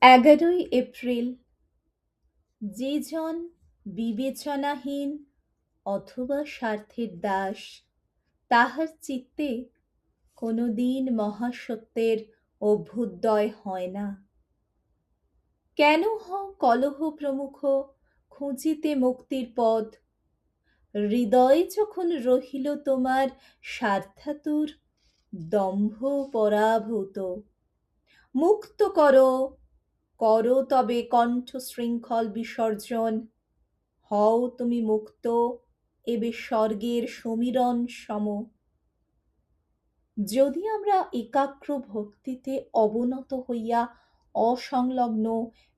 11 April. যে জন বিবেচনাহীন অথবা স্বার্থের দাস, তাহার চিত্তে কোনোদিন মহাসত্যের অভ্যুদয় হয় না। কেন কলহ প্রমুখ খুঁজিতে মুক্তির পথ? হৃদয় যখন রহিল তোমার স্বার্থাতুর, দম্ভ পরাভূত। মুক্ত করো, করো তবে কণ্ঠ শৃঙ্খল বিসর্জন। হও তুমি মুক্ত, এবে স্বর্গের সমীরণ সম। যদি আমরা একাগ্র ভক্তিতে অবনত হইয়া অসংলগ্ন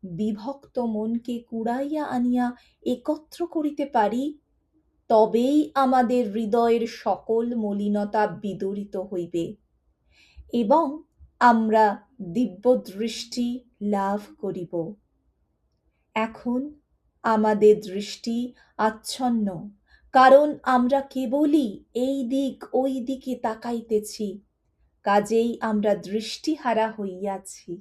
বিভক্ত মনকে কুড়াইয়া আনিয়া একত্র করিতে পারি, তবেই আমাদের হৃদয়ের সকল মলিনতা বিদূরিত হইবে এবং আমরা দিব্যদৃষ্টি লাভ করিব। এখন আমাদের দৃষ্টি আচ্ছন্ন, কারণ আমরা কেবলই এই দিক ওই দিকে তাকাইতেছি, কাজেই আমরা দৃষ্টিহারা হইয়াছি।